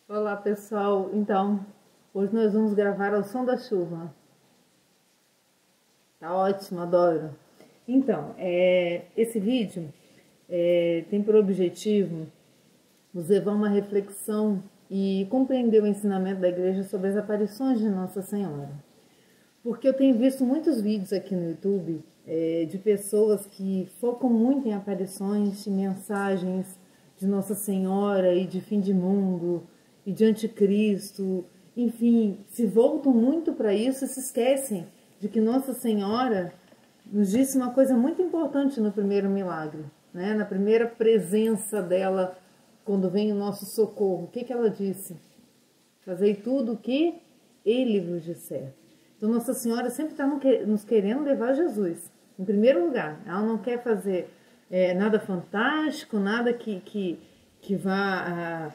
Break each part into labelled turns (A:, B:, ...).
A: Olá pessoal, então hoje nós vamos gravar ao som da chuva. Tá ótimo, adoro. Então, esse vídeo tem por objetivo nos levar a uma reflexão e compreender o ensinamento da igreja sobre as aparições de Nossa Senhora. Porque eu tenho visto muitos vídeos aqui no YouTube de pessoas que focam muito em aparições e mensagens de Nossa Senhora e de fim de mundo e de anticristo, enfim, se voltam muito para isso e se esquecem de que Nossa Senhora nos disse uma coisa muito importante no primeiro milagre, né? Na primeira presença dela, quando vem o nosso socorro. O que ela disse? Fazei tudo o que Ele vos disser. Então Nossa Senhora sempre está nos querendo levar a Jesus, em primeiro lugar. Ela não quer fazer nada fantástico, nada que vá...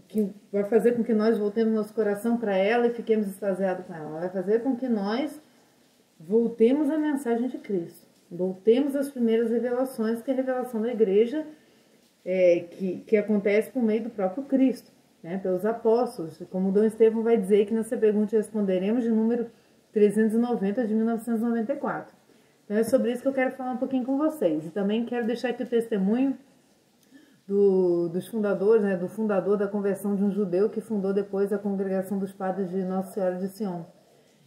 A: que vai fazer com que nós voltemos nosso coração para ela e fiquemos extasiados com ela. Ela vai fazer com que nós voltemos à mensagem de Cristo, voltemos às primeiras revelações, que é a revelação da igreja, que acontece por meio do próprio Cristo, né, pelos apóstolos, como Dom Estevão vai dizer que nessa pergunta responderemos, de número 390 de 1994. Então é sobre isso que eu quero falar um pouquinho com vocês. E também quero deixar aqui o testemunho dos fundadores, né, do fundador da conversão de um judeu que fundou depois a congregação dos padres de Nossa Senhora de Sion.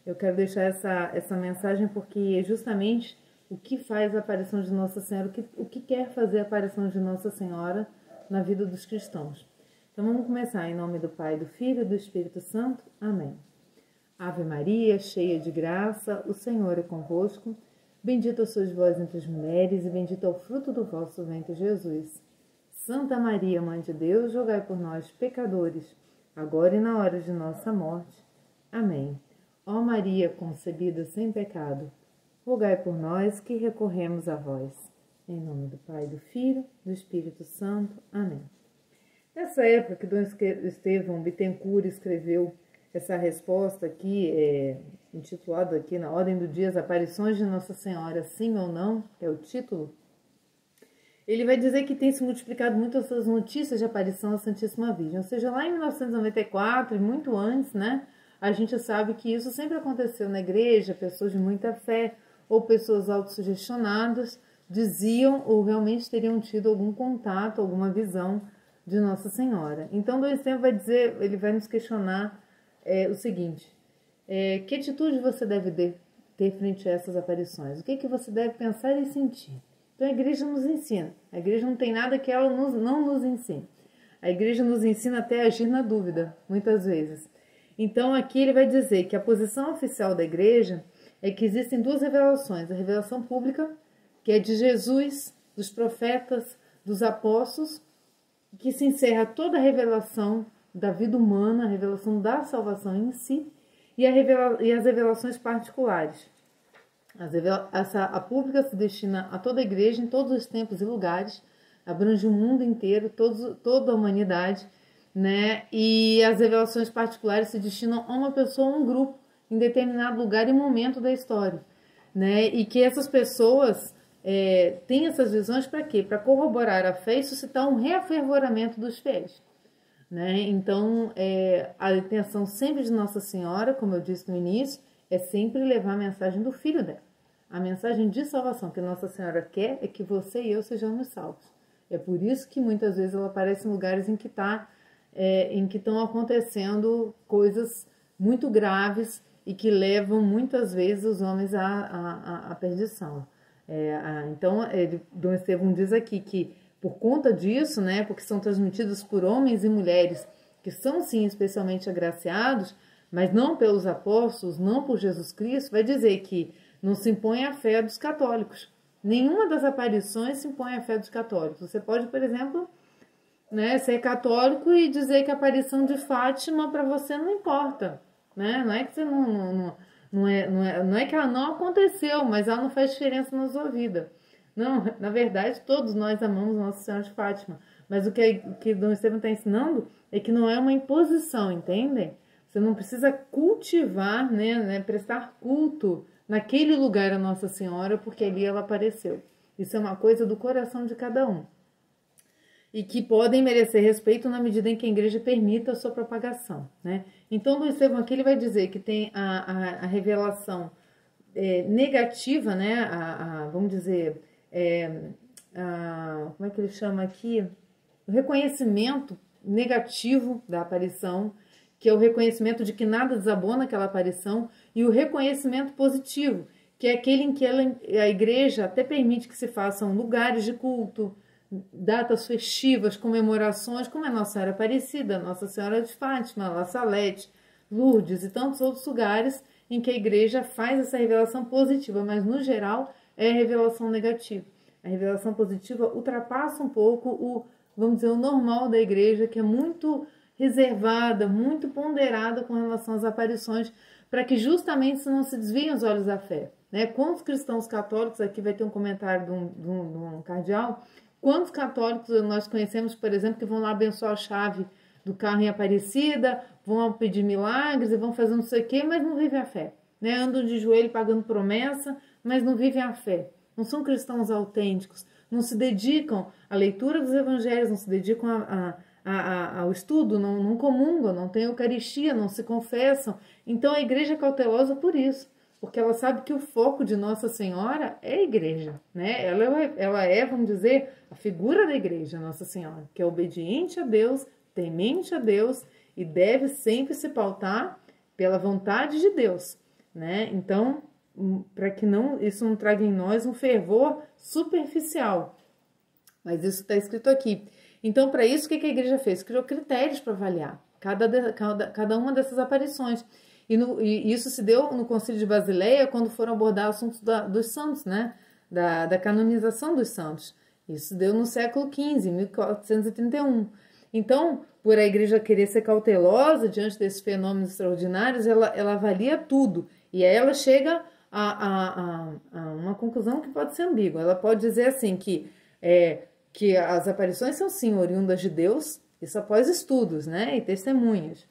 A: Eu quero deixar essa mensagem porque é justamente o que faz a aparição de Nossa Senhora, o que quer fazer a aparição de Nossa Senhora na vida dos cristãos. Então vamos começar em nome do Pai, do Filho e do Espírito Santo. Amém. Ave Maria, cheia de graça, o Senhor é convosco. Bendita sois vós entre as mulheres e bendito é o fruto do vosso ventre, Jesus. Santa Maria, Mãe de Deus, rogai por nós, pecadores, agora e na hora de nossa morte. Amém. Ó Maria, concebida sem pecado, rogai por nós que recorremos a vós. Em nome do Pai, do Filho, do Espírito Santo. Amém. Nessa época que Dom Estevão Bittencourt escreveu essa resposta aqui, intitulada aqui na Ordem do Dia, as Aparições de Nossa Senhora, sim ou não, que é o título, ele vai dizer que tem se multiplicado muito essas notícias de aparição à Santíssima Virgem. Ou seja, lá em 1994 e muito antes, né, a gente sabe que isso sempre aconteceu na igreja, pessoas de muita fé ou pessoas autossugestionadas diziam ou realmente teriam tido algum contato, alguma visão de Nossa Senhora. Então, Dom Estevão vai dizer, ele vai nos questionar o seguinte: que atitude você deve ter frente a essas aparições? O que você deve pensar e sentir? Então a igreja nos ensina. A igreja não tem nada que ela não nos ensine. A igreja nos ensina até a agir na dúvida, muitas vezes. Então aqui ele vai dizer que a posição oficial da igreja é que existem duas revelações. A revelação pública, que é de Jesus, dos profetas, dos apóstolos, que se encerra toda a revelação da vida humana, a revelação da salvação em si, e as revelações particulares. A pública se destina a toda a igreja, em todos os tempos e lugares, abrange o mundo inteiro, toda a humanidade, né? E as revelações particulares se destinam a uma pessoa ou um grupo, em determinado lugar e momento da história, né? E que essas pessoas têm essas visões para quê? Para corroborar a fé e suscitar um reafervoramento dos fiéis, né? Então, a intenção sempre de Nossa Senhora, como eu disse no início, é sempre levar a mensagem do Filho dela. A mensagem de salvação que Nossa Senhora quer é que você e eu sejamos salvos. É por isso que muitas vezes ela aparece em lugares em que estão acontecendo coisas muito graves e que levam muitas vezes os homens à perdição. Então, Dom Estevão diz aqui que por conta disso, né, porque são transmitidos por homens e mulheres que são sim especialmente agraciados, mas não pelos apóstolos, não por Jesus Cristo, vai dizer que não se impõe a fé dos católicos. Nenhuma das aparições se impõe a fé dos católicos. Você pode, por exemplo, né, ser católico e dizer que a aparição de Fátima para você não importa, né? Não é que você não é que ela não aconteceu, mas ela não faz diferença na sua vida. Não, na verdade, todos nós amamos Nossa Senhora de Fátima. Mas o que Dom Estevão está ensinando é que não é uma imposição, entendem? Você não precisa cultivar, né, prestar culto naquele lugar a Nossa Senhora, porque ali ela apareceu. Isso é uma coisa do coração de cada um. e que podem merecer respeito na medida em que a igreja permita a sua propagação, né? Então, Dom Estevão aqui ele vai dizer que tem a revelação negativa, né? Vamos dizer, como é que ele chama aqui? O reconhecimento negativo da aparição, que é o reconhecimento de que nada desabona aquela aparição, e o reconhecimento positivo, que é aquele em que a igreja até permite que se façam lugares de culto, datas festivas, comemorações, como a Nossa Senhora Aparecida, Nossa Senhora de Fátima, La Salete, Lourdes e tantos outros lugares em que a igreja faz essa revelação positiva, mas no geral é a revelação negativa. A revelação positiva ultrapassa um pouco vamos dizer, o normal da igreja, que é muito reservada, muito ponderada com relação às aparições, para que justamente não se desviem os olhos da fé. Né? Quantos cristãos católicos, aqui vai ter um comentário de um cardeal, quantos católicos nós conhecemos, por exemplo, que vão lá abençoar a chave do carro em Aparecida, vão pedir milagres e vão fazer não sei o quê, mas não vivem a fé. Né? Andam de joelho pagando promessa, mas não vivem a fé. Não são cristãos autênticos, não se dedicam à leitura dos evangelhos, não se dedicam ao estudo, não comungam, não têm Eucaristia, não se confessam. Então a igreja é cautelosa por isso, porque ela sabe que o foco de Nossa Senhora é a igreja, né? Ela é, vamos dizer, a figura da igreja, Nossa Senhora, que é obediente a Deus, temente a Deus e deve sempre se pautar pela vontade de Deus, né? Então, para que isso não traga em nós um fervor superficial. Mas isso está escrito aqui. Então, para isso, o que a igreja fez? Criou critérios para avaliar cada uma dessas aparições. E isso se deu no Concílio de Basileia, quando foram abordar assuntos dos santos, né? Da canonização dos santos. Isso se deu no século XV, 1431. Então, por a igreja querer ser cautelosa diante desses fenômenos extraordinários, ela avalia tudo. E aí ela chega a uma conclusão que pode ser ambígua. Ela pode dizer assim que as aparições são sim oriundas de Deus, isso após estudos, né, e testemunhas,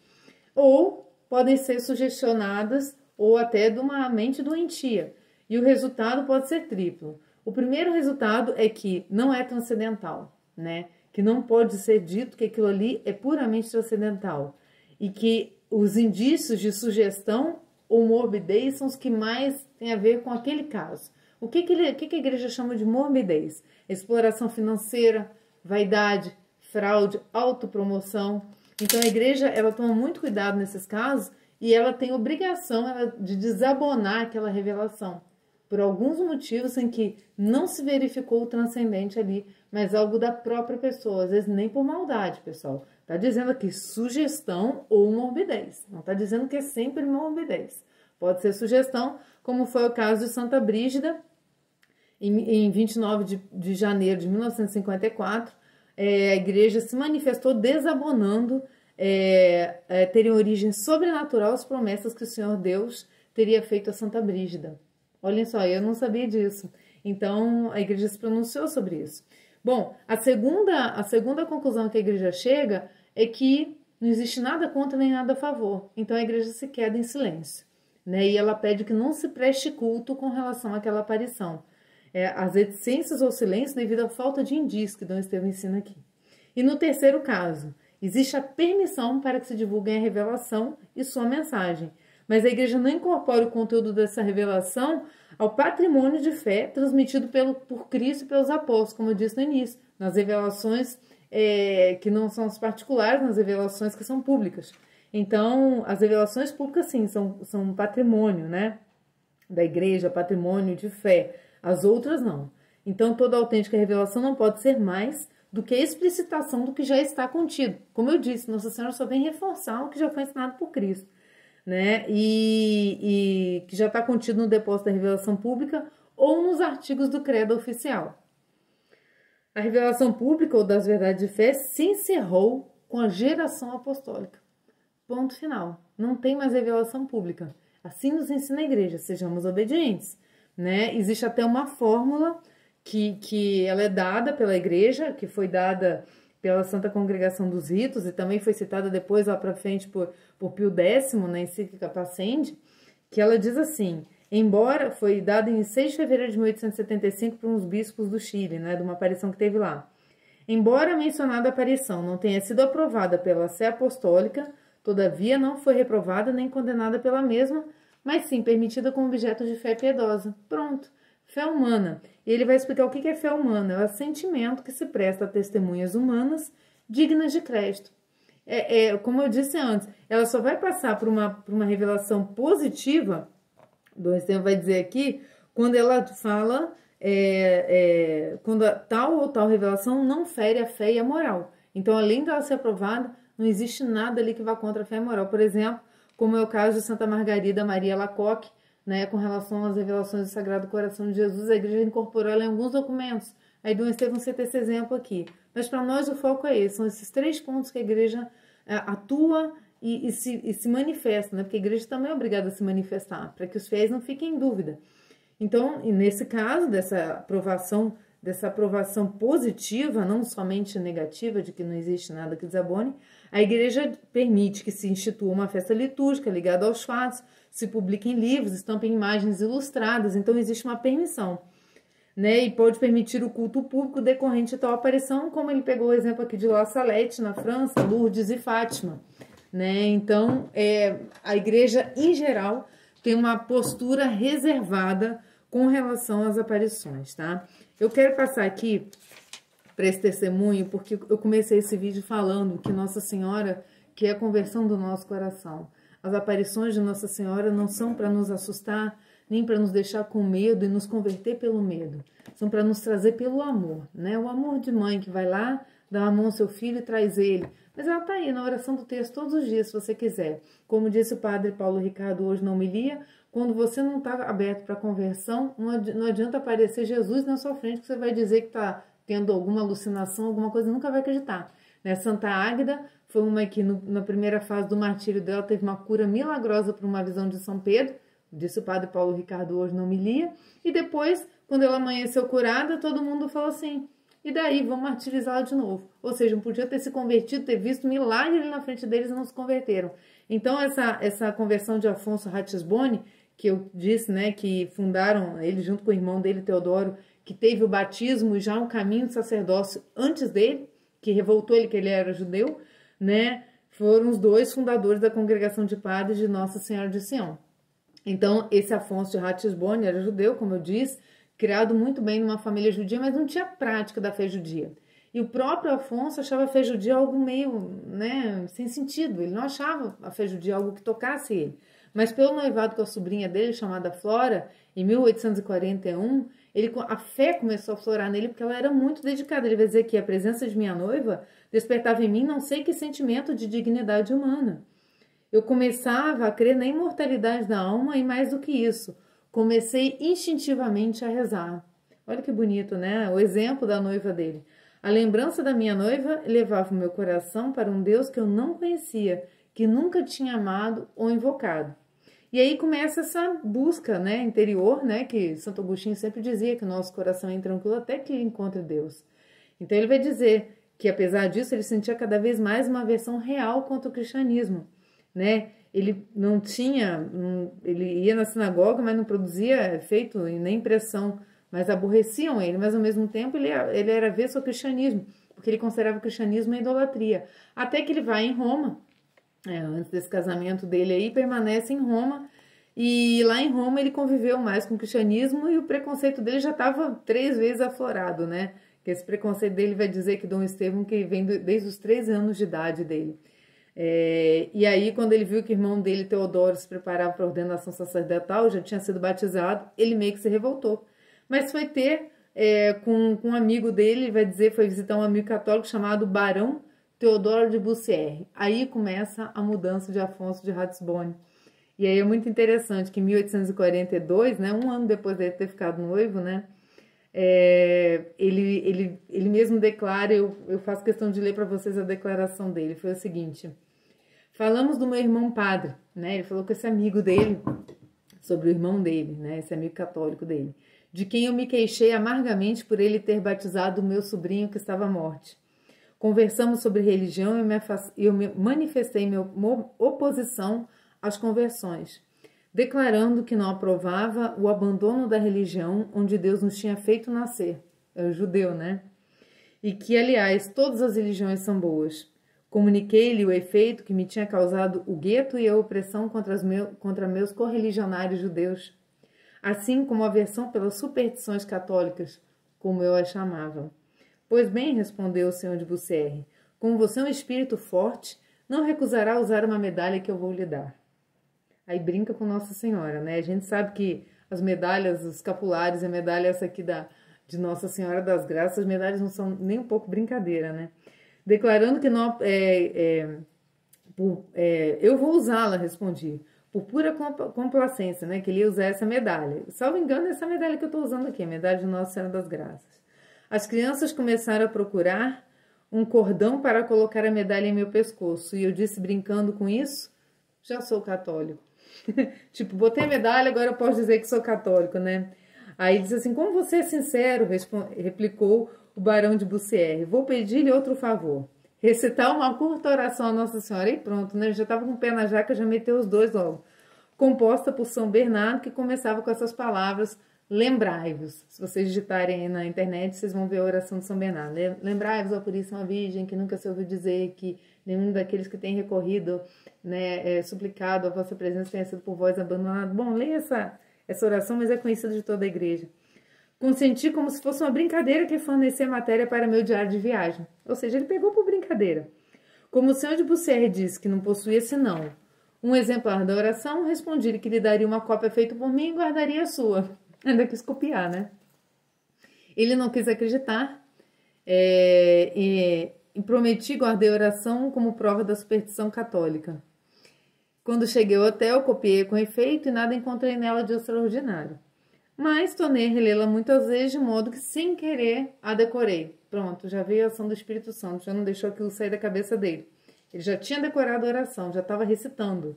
A: ou podem ser sugestionadas ou até de uma mente doentia, e o resultado pode ser triplo. O primeiro resultado é que não é transcendental, né, que não pode ser dito que aquilo ali é puramente transcendental, e que os indícios de sugestão ou morbidez são os que mais têm a ver com aquele caso. O que a igreja chama de morbidez? Exploração financeira, vaidade, fraude, autopromoção. Então a igreja ela toma muito cuidado nesses casos e ela tem obrigação de desabonar aquela revelação por alguns motivos em que não se verificou o transcendente ali, mas algo da própria pessoa, às vezes nem por maldade, pessoal. Está dizendo aqui sugestão ou morbidez. Não está dizendo que é sempre morbidez. Pode ser sugestão, como foi o caso de Santa Brígida, em 29 de janeiro de 1954. A igreja se manifestou desabonando teriam origem sobrenatural as promessas que o Senhor Deus teria feito a Santa Brígida. Olhem só, eu não sabia disso. Então, a igreja se pronunciou sobre isso. Bom, a segunda conclusão que a igreja chega é que não existe nada contra nem nada a favor. Então, a igreja se queda em silêncio, né? E ela pede que não se preste culto com relação àquela aparição. As reticências ou silêncio devido à falta de indícios que Dom Estevão ensina aqui. E no terceiro caso, existe a permissão para que se divulguem a revelação e sua mensagem. Mas a igreja não incorpora o conteúdo dessa revelação ao patrimônio de fé transmitido por Cristo e pelos apóstolos, como eu disse no início, nas revelações que não são as particulares, nas revelações que são públicas. Então, as revelações públicas, sim, são um patrimônio, né, da igreja, patrimônio de fé. As outras, não. Então, toda autêntica revelação não pode ser mais do que a explicitação do que já está contido. Como eu disse, Nossa Senhora só vem reforçar o que já foi ensinado por Cristo, né? E que já está contido no depósito da revelação pública ou nos artigos do credo oficial. A revelação pública ou das verdades de fé se encerrou com a geração apostólica. Ponto final. Não tem mais revelação pública. Assim nos ensina a igreja, sejamos obedientes, né? Existe até uma fórmula que ela é dada pela igreja, que foi dada pela Santa Congregação dos Ritos e também foi citada depois lá para frente por Pio X, na encíclica Pascendi, que ela diz assim: embora foi dada em 6 de fevereiro de 1875 por uns bispos do Chile, né, de uma aparição que teve lá. Embora a mencionada aparição não tenha sido aprovada pela Sé Apostólica, todavia não foi reprovada nem condenada pela mesma, mas sim permitida como objeto de fé piedosa. Pronto, fé humana. E ele vai explicar o que é fé humana. É o sentimento que se presta a testemunhas humanas dignas de crédito. Como eu disse antes, ela só vai passar por uma revelação positiva, Dom Estevão vai dizer aqui, quando ela fala, quando tal ou tal revelação não fere a fé e a moral. Então, além dela ser aprovada, não existe nada ali que vá contra a fé e a moral. Por exemplo, como é o caso de Santa Margarida Maria Alacoque, né, com relação às revelações do Sagrado Coração de Jesus, a igreja incorporou ela em alguns documentos. Aí Dom Estevão cita esse exemplo aqui. Mas para nós o foco é esse, são esses 3 pontos que a igreja atua e se manifesta, né? Porque a igreja também é obrigada a se manifestar, para que os fiéis não fiquem em dúvida. Então, nesse caso, dessa aprovação positiva, não somente negativa, de que não existe nada que desabone, a igreja permite que se institua uma festa litúrgica ligada aos fatos, se publiquem livros, estampem imagens ilustradas, então existe uma permissão, né? E pode permitir o culto público decorrente de tal aparição, como ele pegou o exemplo aqui de La Salette, na França, Lourdes e Fátima, né? Então, a igreja, em geral, tem uma postura reservada com relação às aparições, tá? Eu quero passar aqui para esse testemunho, porque eu comecei esse vídeo falando que Nossa Senhora quer a conversão do nosso coração. As aparições de Nossa Senhora não são para nos assustar, nem para nos deixar com medo e nos converter pelo medo. São para nos trazer pelo amor, né? O amor de mãe que vai lá, dá a mão ao seu filho e traz ele. Mas ela está aí na oração do texto todos os dias, se você quiser. Como disse o padre Paulo Ricardo hoje na homilia, quando você não está aberto para conversão, não adianta aparecer Jesus na sua frente, que você vai dizer que está tendo alguma alucinação, alguma coisa, nunca vai acreditar. Né? Santa Águeda foi uma que na primeira fase do martírio dela teve uma cura milagrosa por uma visão de São Pedro, disse o padre Paulo Ricardo hoje na homilia, e depois, quando ela amanheceu curada, todo mundo falou assim, e daí, vamos martirizá-la de novo. Ou seja, não podia ter se convertido, ter visto milagre ali na frente deles e não se converteram. Então, essa conversão de Afonso Ratisbonne, que eu disse, né, que fundaram, ele junto com o irmão dele, Teodoro, que teve o batismo e já um caminho de sacerdócio antes dele, que revoltou ele, que ele era judeu, né, foram os 2 fundadores da Congregação de Padres de Nossa Senhora de Sião. Então, esse Afonso de Ratisbonne era judeu, como eu disse, criado muito bem numa família judia, mas não tinha prática da fé judia. E o próprio Afonso achava a fé judia algo meio, né, sem sentido. Ele não achava a fé judia algo que tocasse ele. Mas pelo noivado com a sobrinha dele, chamada Flora, em 1841, a fé começou a florar nele porque ela era muito dedicada. Ele vai dizer que a presença de minha noiva despertava em mim não sei que sentimento de dignidade humana. Eu começava a crer na imortalidade da alma e mais do que isso, comecei instintivamente a rezar. Olha que bonito, né? O exemplo da noiva dele. A lembrança da minha noiva levava o meu coração para um Deus que eu não conhecia, que nunca tinha amado ou invocado. E aí começa essa busca, né, interior, né, que Santo Agostinho sempre dizia que o nosso coração é intranquilo até que ele encontre Deus. Então ele vai dizer que apesar disso ele sentia cada vez mais uma aversão real contra o cristianismo, né? Ele não tinha, ele ia na sinagoga, mas não produzia efeito e nem impressão, mas aborreciam ele, mas ao mesmo tempo ele era avesso ao cristianismo, porque ele considerava o cristianismo uma idolatria. Até que ele vai em Roma, antes desse casamento dele aí, permanece em Roma, e lá em Roma ele conviveu mais com o cristianismo e o preconceito dele já estava 3 vezes aflorado, né? Que esse preconceito dele vai dizer que Dom Estevão que vem desde os 13 anos de idade dele. E aí, quando ele viu que o irmão dele, Teodoro, se preparava para a ordenação sacerdotal, já tinha sido batizado, ele meio que se revoltou. Mas foi ter com um amigo dele, ele vai dizer, foi visitar um amigo católico chamado Barão Teodoro de Bussière. Aí começa a mudança de Afonso de Ratisbonne. E aí é muito interessante que em 1842, né, um ano depois dele ter ficado noivo, né, ele mesmo declara, eu faço questão de ler para vocês a declaração dele, foi o seguinte: falamos do meu irmão padre, né, ele falou com esse amigo dele, sobre o irmão dele, né, esse amigo católico dele, de quem eu me queixei amargamente por ele ter batizado o meu sobrinho que estava à morte. Conversamos sobre religião e eu manifestei minha oposição às conversões, declarando que não aprovava o abandono da religião onde Deus nos tinha feito nascer. É o judeu, né? e que, aliás, todas as religiões são boas. Comuniquei-lhe o efeito que me tinha causado o gueto e a opressão contra meus correligionários judeus, assim como a aversão pelas superstições católicas, como eu as chamava. Pois bem, respondeu o senhor de Bucerre, como você é um espírito forte, não recusará usar uma medalha que eu vou lhe dar. Aí brinca com Nossa Senhora, né? A gente sabe que as medalhas, os escapulares, a medalha essa aqui de Nossa Senhora das Graças, as medalhas não são nem um pouco brincadeira, né? Declarando que não, eu vou usá-la, respondi, por pura complacência, né? Que ele ia usar essa medalha. Salvo engano, essa medalha que eu estou usando aqui, a medalha de Nossa Senhora das Graças. As crianças começaram a procurar um cordão para colocar a medalha em meu pescoço. E eu disse, brincando com isso, já sou católico. Tipo, botei a medalha, agora eu posso dizer que sou católico, né? Aí disse assim, como você é sincero, replicou o barão de Bucerre. Vou pedir-lhe outro favor. Recitar uma curta oração a Nossa Senhora. E pronto, né? Já estava com o pé na jaca, já meteu os dois logo. Composta por São Bernardo, que começava com essas palavras, lembrai-vos. Se vocês digitarem aí na internet, vocês vão ver a oração de São Bernardo. Lembrai-vos, ó Puríssima Virgem, que nunca se ouviu dizer que nenhum daqueles que tem recorrido, né, suplicado a vossa presença tenha sido por vós abandonado. Bom, leia essa oração, mas é conhecida de toda a igreja. Consenti como se fosse uma brincadeira que fornecer matéria para meu diário de viagem. Ou seja, ele pegou por brincadeira. Como o senhor de Bucerre disse que não possuía senão um exemplar da oração, respondi-lhe que lhe daria uma cópia feita por mim e guardaria a sua. Ainda quis copiar, né? Ele não quis acreditar e prometi guardei a oração como prova da superstição católica. Quando cheguei ao hotel, copiei com efeito e nada encontrei nela de extraordinário. Mas tornei a relê-la muitas vezes, de modo que, sem querer, a decorei. Pronto, já veio a ação do Espírito Santo, já não deixou aquilo sair da cabeça dele. Ele já tinha decorado a oração, já estava recitando.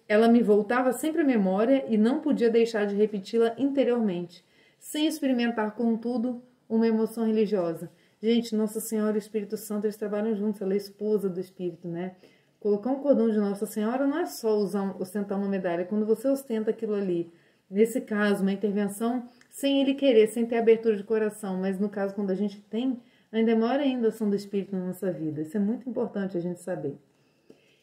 A: Ela me voltava sempre à memória e não podia deixar de repeti-la interiormente, sem experimentar, contudo, uma emoção religiosa. Gente, Nossa Senhora e o Espírito Santo, eles trabalham juntos, ela é esposa do Espírito, né? Colocar um cordão de Nossa Senhora não é só ostentar uma medalha, quando você ostenta aquilo ali. Nesse caso, uma intervenção sem ele querer, sem ter abertura de coração, mas no caso, quando a gente tem, ainda é maior ainda a ação do Espírito na nossa vida. Isso é muito importante a gente saber.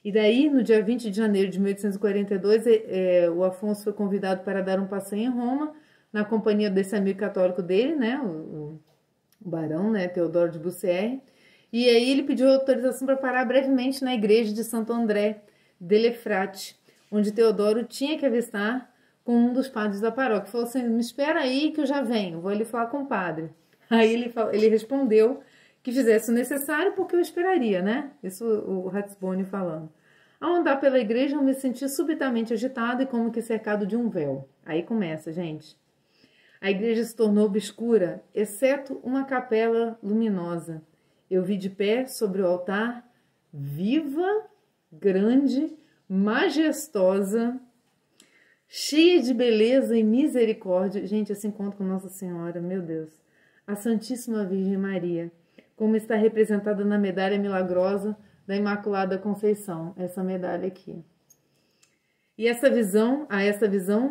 A: E daí, no dia 20 de janeiro de 1842, o Afonso foi convidado para dar um passeio em Roma, na companhia desse amigo católico dele, né, o barão, né, Teodoro de Bucerre. E aí ele pediu autorização para parar brevemente na igreja de Santo André de Lefrate, onde Teodoro tinha que avistar com um dos padres da paróquia. Falou assim, me espera aí que eu já venho, vou ali falar com o padre. Aí ele respondeu que fizesse o necessário porque eu esperaria, né? Isso o Ratisbonne falando. Ao andar pela igreja eu me senti subitamente agitado e como que cercado de um véu. Aí começa, gente. A igreja se tornou obscura, exceto uma capela luminosa. Eu vi de pé sobre o altar, viva, grande, majestosa, cheia de beleza e misericórdia. Gente, esse encontro com Nossa Senhora, meu Deus. A Santíssima Virgem Maria, como está representada na medalha milagrosa da Imaculada Conceição. Essa medalha aqui. E essa visão,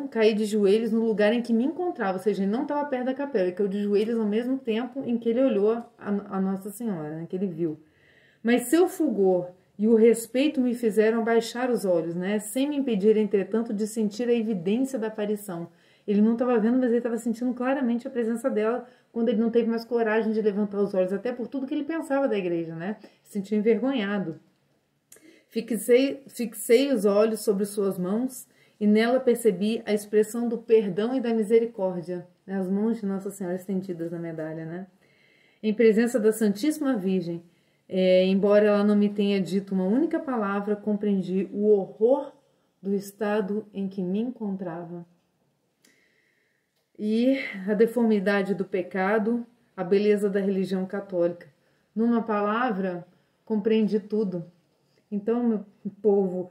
A: caí de joelhos no lugar em que me encontrava, ou seja, ele não estava perto da capela, ele caiu de joelhos ao mesmo tempo em que ele olhou a Nossa Senhora, né, que ele viu. Mas seu fulgor e o respeito me fizeram baixar os olhos, né, sem me impedir, entretanto, de sentir a evidência da aparição. Ele não estava vendo, mas ele estava sentindo claramente a presença dela quando ele não teve mais coragem de levantar os olhos, até por tudo que ele pensava da igreja, né, se sentia envergonhado. Fixei os olhos sobre suas mãos e nela percebi a expressão do perdão e da misericórdia, né? As mãos de Nossa Senhora estendidas na medalha, né? Em presença da Santíssima Virgem, embora ela não me tenha dito uma única palavra, compreendi o horror do estado em que me encontrava. E a deformidade do pecado, a beleza da religião católica. Numa palavra, compreendi tudo. Então, meu povo,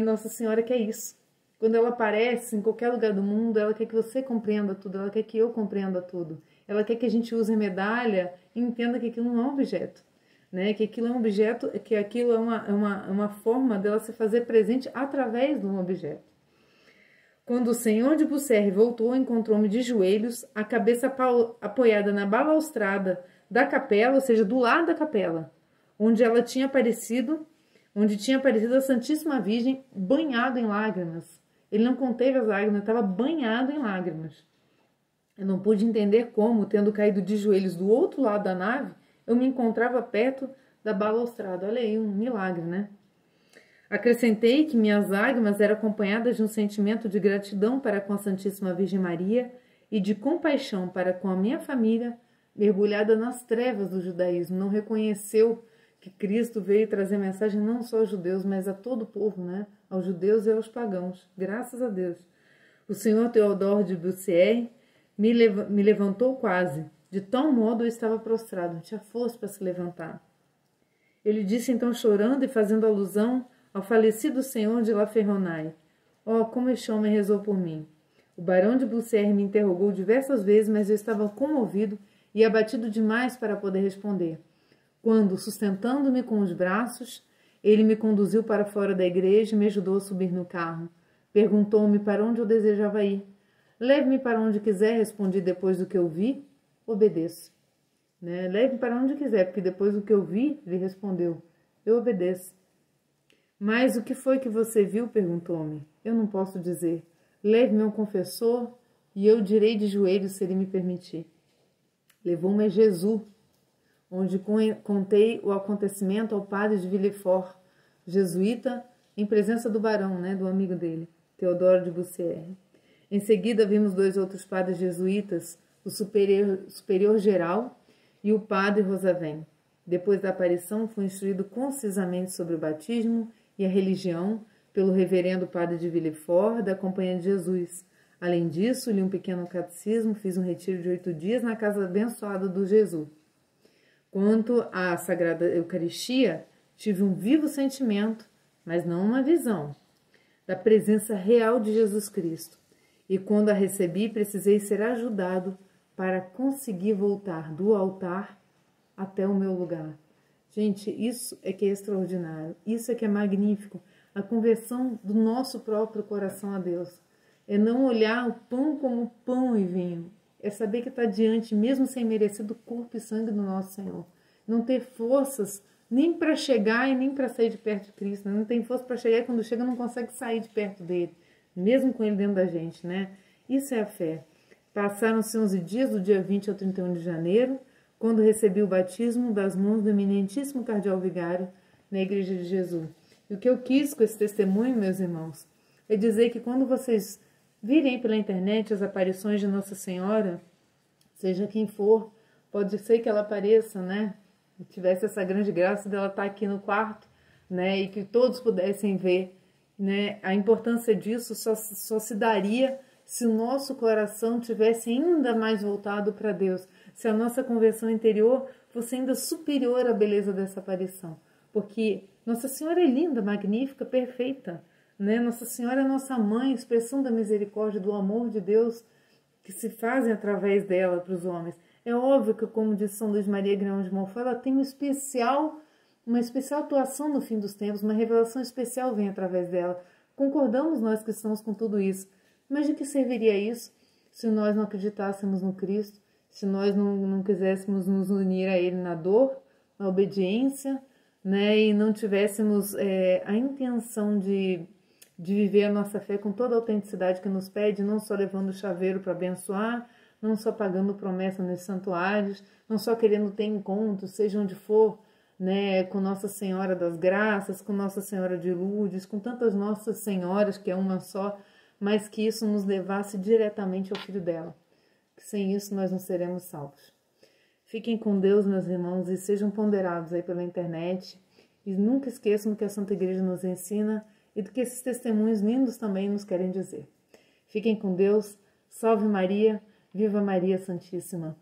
A: Nossa Senhora quer isso. Quando ela aparece em qualquer lugar do mundo, ela quer que você compreenda tudo, ela quer que eu compreenda tudo. Ela quer que a gente use a medalha e entenda que aquilo não é um objeto, né? Que aquilo é um objeto, que aquilo é uma forma dela se fazer presente através de um objeto. Quando o senhor de Bucerre voltou, encontrou-me de joelhos, a cabeça apoiada na balaustrada da capela, ou seja, do lado da capela, onde tinha aparecido a Santíssima Virgem banhado em lágrimas. Ele não conteve as lágrimas, estava banhado em lágrimas. Eu não pude entender como, tendo caído de joelhos do outro lado da nave, eu me encontrava perto da balaustrada. Olha aí, um milagre, né? Acrescentei que minhas lágrimas eram acompanhadas de um sentimento de gratidão para com a Santíssima Virgem Maria e de compaixão para com a minha família, mergulhada nas trevas do judaísmo. Não reconheceu que Cristo veio trazer mensagem não só aos judeus, mas a todo o povo, né? Aos judeus e aos pagãos. Graças a Deus. O senhor Teodoro de Bussier me levantou quase. De tal modo eu estava prostrado, não tinha força para se levantar. Ele disse então, chorando e fazendo alusão ao falecido senhor de La Ferronnaise: "Oh, como este homem rezou por mim." O barão de Bussier me interrogou diversas vezes, mas eu estava comovido e abatido demais para poder responder. Quando, sustentando-me com os braços, ele me conduziu para fora da igreja e me ajudou a subir no carro. Perguntou-me para onde eu desejava ir. "Leve-me para onde quiser", respondi. "Depois do que eu vi, obedeço." Né? "Leve-me para onde quiser, porque depois do que eu vi", ele respondeu, "eu obedeço." "Mas o que foi que você viu?" perguntou-me. "Eu não posso dizer. Leve-me ao confessor e eu direi de joelhos se ele me permitir." Levou-me a Jesus, onde contei o acontecimento ao padre de Villefort, jesuíta, em presença do barão, né, do amigo dele, Teodoro de Bussier. Em seguida vimos 2 outros padres jesuítas, o superior geral e o padre Rosaven. Depois da aparição, fui instruído concisamente sobre o batismo e a religião pelo reverendo padre de Villefort, da Companhia de Jesus. Além disso, li um pequeno catecismo, fiz um retiro de 8 dias na casa abençoada do Jesus. Quanto à Sagrada Eucaristia, tive um vivo sentimento, mas não uma visão, da presença real de Jesus Cristo. E quando a recebi, precisei ser ajudado para conseguir voltar do altar até o meu lugar. Gente, isso é que é extraordinário, isso é que é magnífico, a conversão do nosso próprio coração a Deus. É não olhar o pão como pão e vinho, é saber que está diante, mesmo sem merecer, do corpo e sangue do nosso Senhor. Não ter forças nem para chegar e nem para sair de perto de Cristo. Não tem força para chegar e quando chega não consegue sair de perto dele, mesmo com ele dentro da gente, né? Isso é a fé. Passaram-se 11 dias, do dia 20 ao 31 de janeiro, quando recebi o batismo das mãos do eminentíssimo cardeal vigário na Igreja de Jesus. E o que eu quis com esse testemunho, meus irmãos, é dizer que quando vocês virem pela internet as aparições de Nossa Senhora, seja quem for, pode ser que ela apareça, né? Tivesse essa grande graça dela estar aqui no quarto, né? E que todos pudessem ver, né? A importância disso só se daria se o nosso coração tivesse ainda mais voltado para Deus, se a nossa conversão interior fosse ainda superior à beleza dessa aparição. Porque Nossa Senhora é linda, magnífica, perfeita, né? Nossa Senhora é nossa mãe, expressão da misericórdia, do amor de Deus que se fazem através dela para os homens. É óbvio que, como disse São Luís Maria Grião de Montfort, ela tem uma especial atuação no fim dos tempos, uma revelação especial vem através dela. Concordamos nós cristãos com tudo isso, mas de que serviria isso se nós não acreditássemos no Cristo, se nós não quiséssemos nos unir a Ele na dor, na obediência, né, e não tivéssemos a intenção de viver a nossa fé com toda a autenticidade que nos pede, não só levando o chaveiro para abençoar, não só pagando promessa nos santuários, não só querendo ter encontros, seja onde for, né, com Nossa Senhora das Graças, com Nossa Senhora de Lourdes, com tantas Nossas Senhoras, que é uma só, mas que isso nos levasse diretamente ao Filho dela. Que sem isso nós não seremos salvos. Fiquem com Deus, meus irmãos, e sejam ponderados aí pela internet. E nunca esqueçam do que a Santa Igreja nos ensina e do que esses testemunhos lindos também nos querem dizer. Fiquem com Deus. Salve Maria, viva Maria Santíssima.